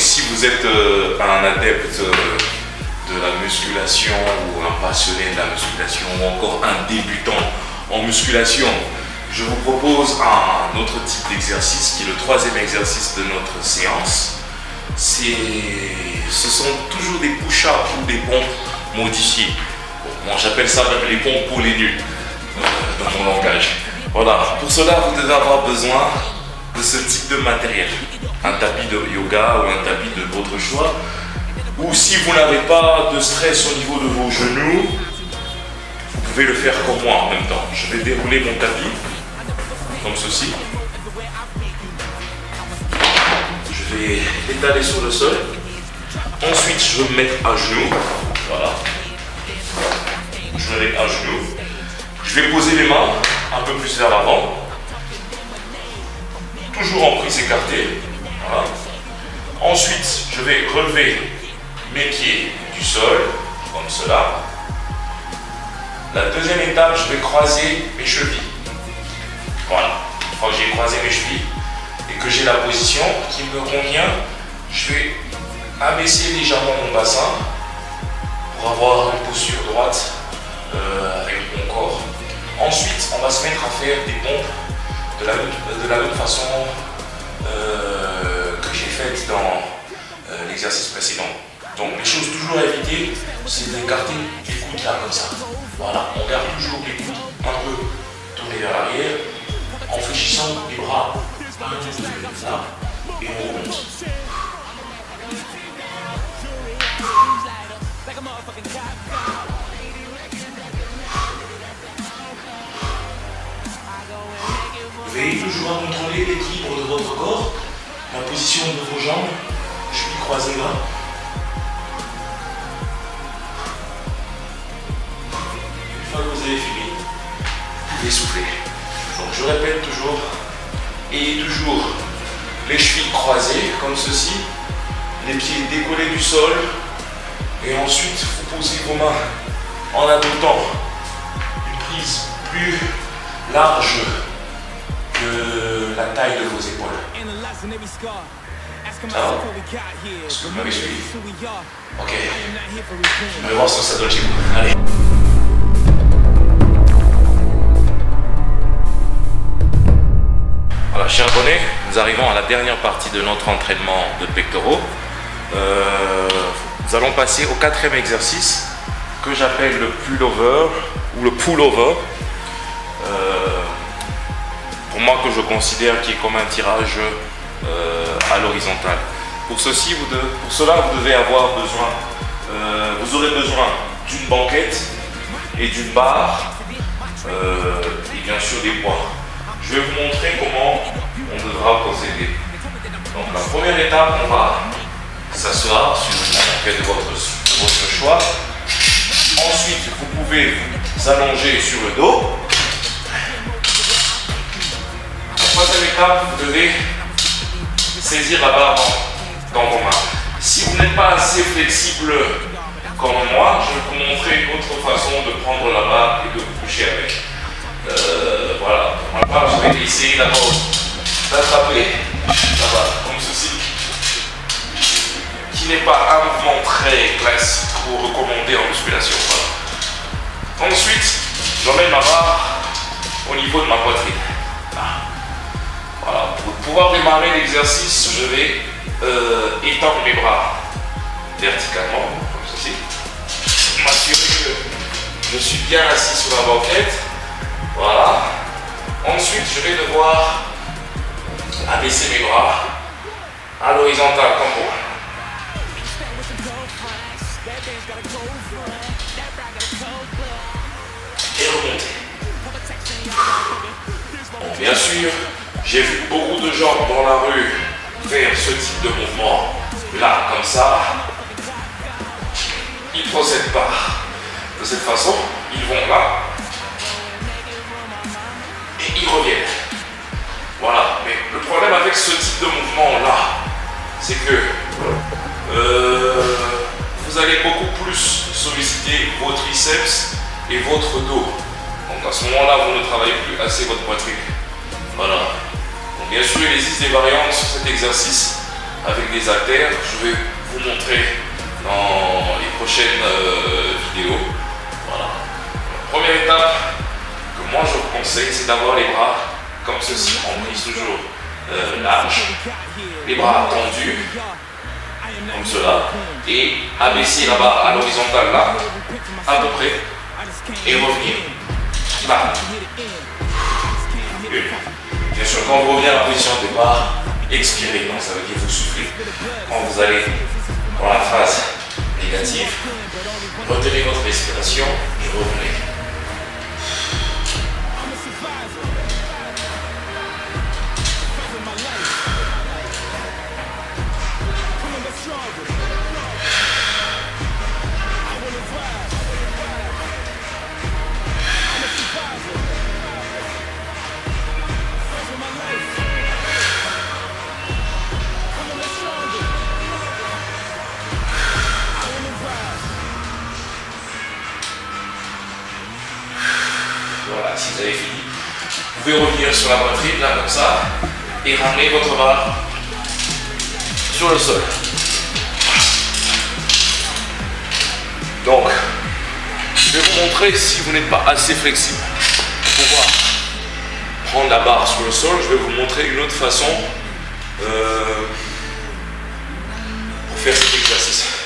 si vous êtes un adepte de la musculation ou un passionné de la musculation ou encore un débutant en musculation, je vous propose un autre type d'exercice qui est le troisième exercice de notre séance. Ce sont toujours des push-ups ou des pompes modifiées. Bon, j'appelle ça même les pompes pour les nuls dans mon langage. Voilà, pour cela vous devez avoir besoin de ce type de matériel. Un tapis de yoga ou un tapis de votre choix. Ou si vous n'avez pas de stress au niveau de vos genoux, vous pouvez le faire comme moi en même temps. Je vais dérouler mon tapis comme ceci. Je vais l'étaler sur le sol. Ensuite, je vais me mettre à genoux. Voilà. Je me mets à genoux. Je vais poser les mains un peu plus vers l'avant. Toujours en prise écartée. Voilà. Ensuite, je vais relever mes pieds du sol, comme cela. La deuxième étape, je vais croiser mes chevilles. Voilà. Une fois que j'ai croisé mes chevilles et que j'ai la position qui me convient, je vais abaisser légèrement mon bassin pour avoir une posture droite avec mon corps. Ensuite, on va se mettre à faire des pompes de la même façon que j'ai fait dans l'exercice précédent. Donc les choses toujours à éviter, c'est d'écarter les coudes là comme ça. Voilà, on garde toujours les coudes un peu tournés vers l'arrière en fléchissant les bras là et on remonte. Veillez toujours à contrôler l'équilibre de votre corps, la position de vos jambes, chevilles croisées là. Une fois que vous avez fini, vous pouvez souffler. Donc je répète toujours, ayez toujours les chevilles croisées comme ceci, les pieds décollés du sol, et ensuite vous posez vos mains en adoptant une prise plus large que la taille de vos épaules. Ah, est-ce que vous m'avez suivi? Ok. On va voir ce que ça donne chez vous. Allez. Voilà, chers abonnés, nous arrivons à la dernière partie de notre entraînement de pectoraux. Nous allons passer au quatrième exercice que j'appelle le pull-over ou le pull-over. Pour moi, que je considère qui est comme un tirage à l'horizontale. Pour cela, vous devez avoir besoin, vous aurez besoin d'une banquette et d'une barre et bien sûr des poids. Je vais vous montrer comment on devra procéder. Donc la première étape, on va s'asseoir sur une banquette de votre choix. Ensuite, vous pouvez vous allonger sur le dos. La troisième étape, vous devez saisir la barre dans vos mains. Si vous n'êtes pas assez flexible comme moi, je vais vous montrer une autre façon de prendre la barre et de vous coucher avec. Voilà, pour ma part, je vais essayer d'abord d'attraper la barre comme ceci, qui n'est pas un mouvement très classique ou recommandé en musculation. Voilà. Ensuite, j'emmène ma barre au niveau de ma poitrine. Voilà, pour pouvoir démarrer l'exercice, je vais étendre mes bras verticalement, comme ceci. M'assurer que je suis bien assis sur la banquette. Voilà. Ensuite, je vais devoir abaisser mes bras à l'horizontale comme moi. Et remonter. Bon, bien sûr, j'ai vu beaucoup de gens dans la rue faire ce type de mouvement là, comme ça. Ils ne procèdent pas de cette façon. Ils vont là et ils reviennent. Voilà. Mais le problème avec ce type de mouvement là, c'est que vous allez beaucoup plus solliciter vos triceps et votre dos. Donc à ce moment-là, vous ne travaillez plus assez votre poitrine. Voilà. Donc bien sûr, il existe des variantes sur cet exercice avec des haltères. Je vais vous montrer dans les prochaines vidéos. Voilà. La première étape que moi je vous conseille, c'est d'avoir les bras comme ceci, en prise toujours large, les bras tendus, comme cela, et abaisser la barre à l'horizontale là, à peu près, et revenir là. Bien sûr, quand vous revenez à la position de départ, expirez, donc ça veut dire vous soufflez. Quand vous allez dans la phase négative, retenez votre respiration et revenez. Voilà, si vous avez fini, vous pouvez revenir sur la poitrine, là, comme ça, et ramener votre barre sur le sol. Donc, je vais vous montrer, si vous n'êtes pas assez flexible pour pouvoir prendre la barre sur le sol, je vais vous montrer une autre façon pour faire cet exercice.